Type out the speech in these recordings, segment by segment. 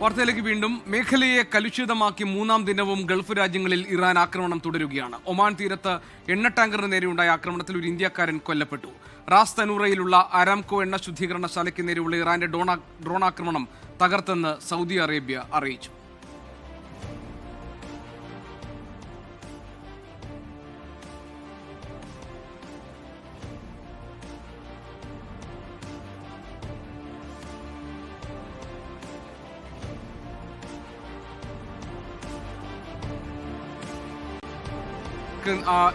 വാർത്തയിലേക്ക് വീണ്ടും. മേഖലയെ കലുഷിതമാക്കി മൂന്നാം ദിനവും ഗൾഫ് രാജ്യങ്ങളിൽ ഇറാൻ ആക്രമണം തുടരുകയാണ്. ഒമാൻ തീരത്ത് എണ്ണ ടാങ്കറിന് നേരെയുണ്ടായ ആക്രമണത്തിൽ ഒരു ഇന്ത്യക്കാരൻ കൊല്ലപ്പെട്ടു. റാസ് തനൂറയിലുള്ള അരാംകോ എണ്ണ ശുദ്ധീകരണശാലയ്ക്ക് നേരെയുള്ള ഇറാന്റെ ഡ്രോൺ ആക്രമണം തകർത്തെന്ന് സൗദി അറേബ്യ അറിയിച്ചു.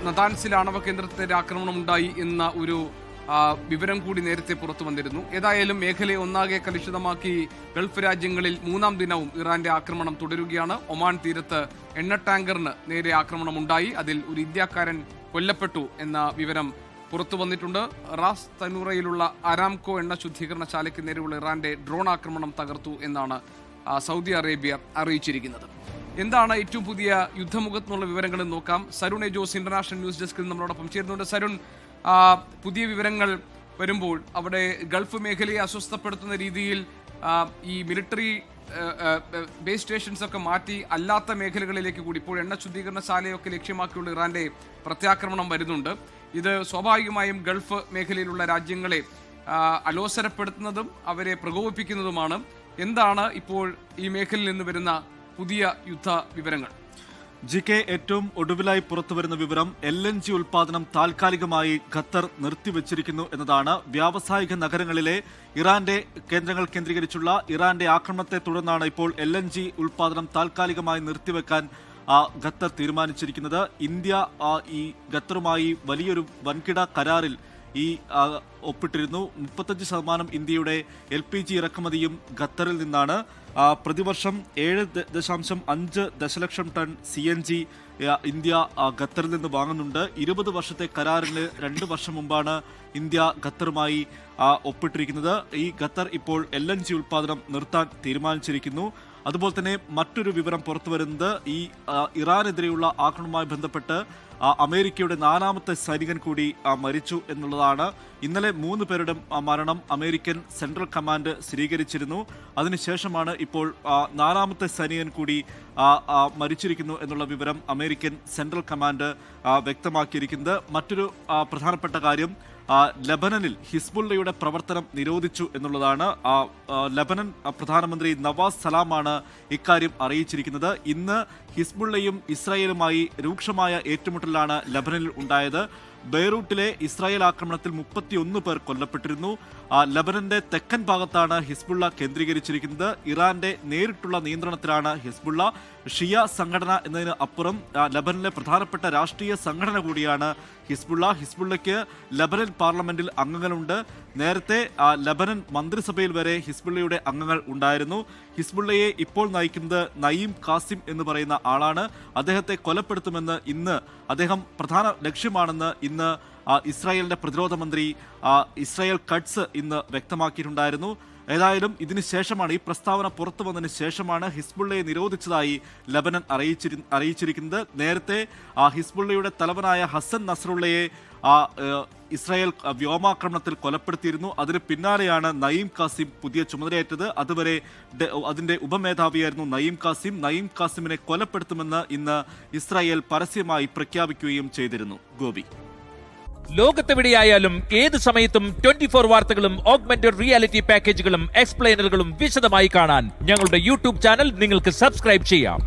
നതാൻസിൽ ആണവ കേന്ദ്രത്തിന്റെ ആക്രമണം ഉണ്ടായി എന്ന ഒരു വിവരം കൂടി നേരത്തെ പുറത്തു വന്നിരുന്നു. ഏതായാലും മേഖലയെ ഒന്നാകെ കലുഷിതമാക്കി ഗൾഫ് രാജ്യങ്ങളിൽ മൂന്നാം ദിനവും ഇറാന്റെ ആക്രമണം തുടരുകയാണ്. ഒമാൻ തീരത്ത് എണ്ണ ടാങ്കറിന് നേരെ ആക്രമണം ഉണ്ടായി. അതിൽ ഒരു ഇന്ത്യക്കാരൻ കൊല്ലപ്പെട്ടു എന്ന വിവരം പുറത്തു വന്നിട്ടുണ്ട്. റാസ് തനൂറയിലുള്ള അരാംകോ എണ്ണ ശുദ്ധീകരണശാലയ്ക്ക് നേരെയുള്ള ഇറാന്റെ ഡ്രോൺ ആക്രമണം തകർത്തു എന്നാണ് സൗദി അറേബ്യ അറിയിച്ചിരിക്കുന്നത്. എന്താണ് ഏറ്റവും പുതിയ യുദ്ധമുഖത്തുനിന്നുള്ള വിവരങ്ങൾ നോക്കാം. Sarun A Jose international news ഡെസ്കിൽ നമ്മളോടൊപ്പം ചേരുന്നുണ്ട്. സരുൺ, പുതിയ വിവരങ്ങൾ വരുമ്പോൾ അവിടെ ഗൾഫ് മേഖലയെ അസ്വസ്ഥപ്പെടുത്തുന്ന രീതിയിൽ ഈ മിലിറ്ററി ബേസ് സ്റ്റേഷൻസ് ഒക്കെ മാറ്റി അല്ലാത്ത മേഖലകളിലേക്ക് കൂടി ഇപ്പോൾ എണ്ണ ശുദ്ധീകരണശാലയൊക്കെ ലക്ഷ്യമാക്കിയുള്ള ഇറാന്റെ പ്രത്യാക്രമണം വരുന്നുണ്ട്. ഇത് സ്വാഭാവികമായും ഗൾഫ് മേഖലയിലുള്ള രാജ്യങ്ങളെ അലോസരപ്പെടുത്തുന്നതും അവരെ പ്രകോപിപ്പിക്കുന്നതുമാണ്. എന്താണ് ഇപ്പോൾ ഈ മേഖലയിൽ നിന്ന് വരുന്ന പുതിയ യുദ്ധ വിവരങ്ങൾ? ഏറ്റവും ഒടുവിലായി പുറത്തുവരുന്ന വിവരം LNG ഉൽപാദനം താൽക്കാലികമായി ഖത്തർ നിർത്തിവച്ചിരിക്കുന്നു എന്നതാണ്. വ്യാവസായിക നഗരങ്ങളിലെ ഇറാന്റെ കേന്ദ്രങ്ങൾ കേന്ദ്രീകരിച്ചുള്ള ഇറാന്റെ ആക്രമണത്തെ തുടർന്നാണ് ഇപ്പോൾ LNG ഉൽപാദനം താൽക്കാലികമായി നിർത്തിവെക്കാൻ ഖത്തർ തീരുമാനിച്ചിരിക്കുന്നത്. ഇന്ത്യ ഈ ഖത്തറുമായി വലിയൊരു വൻകിട കരാറിൽ ഒപ്പിട്ടിരുന്നു. 35% ഇന്ത്യയുടെ LPG ഇറക്കുമതിയും ഖത്തറിൽ നിന്നാണ്. പ്രതിവർഷം 7.5 ദശലക്ഷം ടൺ CNG ഇന്ത്യ ഖത്തറിൽ നിന്ന് വാങ്ങുന്നുണ്ട്. 20 വർഷത്തെ കരാറിന് 2 വർഷം മുമ്പാണ് ഇന്ത്യ ഖത്തറുമായി ഒപ്പിട്ടിരിക്കുന്നത്. ഈ ഖത്തർ ഇപ്പോൾ LNG ഉൽപാദനം നിർത്താൻ തീരുമാനിച്ചിരിക്കുന്നു. അതുപോലെ തന്നെ മറ്റൊരു വിവരം പുറത്തു വരുന്നത് ഈ ഇറാനെതിരെയുള്ള ആക്രമണവുമായി ബന്ധപ്പെട്ട് അമേരിക്കയുടെ 4ാമത്തെ സൈനികൻ കൂടി മരിച്ചു എന്നുള്ളതാണ്. ഇന്നലെ 3 പേരുടെ മരണം അമേരിക്കൻ സെൻട്രൽ കമാൻഡ് സ്ഥിരീകരിച്ചിരുന്നു. അതിനുശേഷമാണ് ഇപ്പോൾ 4ാമത്തെ സൈനികൻ കൂടി മരിച്ചിരിക്കുന്നു എന്നുള്ള വിവരം അമേരിക്കൻ സെൻട്രൽ കമാൻഡ് വ്യക്തമാക്കിയിരിക്കുന്നത്. മറ്റൊരു പ്രധാനപ്പെട്ട കാര്യം ലബനനിൽ ഹിസ്ബുള്ളയുടെ പ്രവർത്തനം നിരോധിച്ചു എന്നുള്ളതാണ്. ലബനൻ പ്രധാനമന്ത്രി നവാസ് സലാമാണ് ഇക്കാര്യം അറിയിച്ചിരിക്കുന്നത്. ഇന്ന് ഹിസ്ബുള്ളയും ഇസ്രായേലുമായി രൂക്ഷമായ ഏറ്റുമുട്ടലാണ് ലബനനിൽ ഉണ്ടായത്. ബെയ്റൂട്ടിലെ ഇസ്രായേൽ ആക്രമണത്തിൽ 31 പേർ കൊല്ലപ്പെട്ടിരുന്നു. ലബനന്റെ തെക്കൻ ഭാഗത്താണ് ഹിസ്ബുള്ള കേന്ദ്രീകരിച്ചിരിക്കുന്നത്. ഇറാന്റെ നേരിട്ടുള്ള നിയന്ത്രണത്തിലാണ് ഹിസ്ബുള്ള. ഷിയ സംഘടന എന്നതിന് അപ്പുറം ലബനനിലെ പ്രധാനപ്പെട്ട രാഷ്ട്രീയ സംഘടന കൂടിയാണ് ഹിസ്ബുള്ള. ഹിസ്ബുള്ളയ്ക്ക് ലബനൻ പാർലമെന്റിൽ അംഗങ്ങളുണ്ട്. നേരത്തെ ലബനൻ മന്ത്രിസഭയിൽ വരെ ഹിസ്ബുള്ളയുടെ അംഗങ്ങൾ ഉണ്ടായിരുന്നു. ഹിസ്ബുള്ളയെ ഇപ്പോൾ നയിക്കുന്നത് നയീം കാസിം എന്ന് പറയുന്ന ആളാണ്. അദ്ദേഹത്തെ കൊലപ്പെടുത്തുമെന്ന് അദ്ദേഹം പ്രധാന ലക്ഷ്യമാണെന്ന് ഇന്ന് ഇസ്രായേലിന്റെ പ്രതിരോധ മന്ത്രി ഇസ്രായേൽ കട്സ് ഇന്ന് വ്യക്തമാക്കിയിട്ടുണ്ടായിരുന്നു. ഏതായാലും ഇതിന് ശേഷമാണ് ഈ പ്രസ്താവന പുറത്തു വന്നതിന് ശേഷമാണ് ഹിസ്ബുള്ളയെ നിരോധിച്ചതായി ലബനൻ അറിയിച്ചിരിക്കുന്നത്. നേരത്തെ ഹിസ്ബുള്ളയുടെ തലവനായ ഹസൻ നസ്രുള്ളയെ ഇസ്രായേൽ വ്യോമാക്രമണത്തിൽ കൊലപ്പെടുത്തിയിരുന്നു. അതിന് പിന്നാലെയാണ് നയീം കാസിം പുതിയ ചുമതലയേറ്റത്. അതുവരെ അതിന്റെ ഉപമേധാവിയായിരുന്നു നയീം കാസിമിനെ കൊലപ്പെടുത്തുമെന്ന് ഇന്ന് ഇസ്രായേൽ പരസ്യമായി പ്രഖ്യാപിക്കുകയും ചെയ്തിരുന്നു. ഗോപി, ലോകത്തെവിടെയായാലും ഏത് സമയത്തും 24 വാർത്തകളും ഓഗ്മെന്റഡ് റിയാലിറ്റി പാക്കേജുകളും എക്സ്പ്ലെയിനറുകളും വിശദമായി കാണാൻ ഞങ്ങളുടെ YouTube ചാനൽ നിങ്ങൾക്ക് സബ്സ്ക്രൈബ് ചെയ്യാം.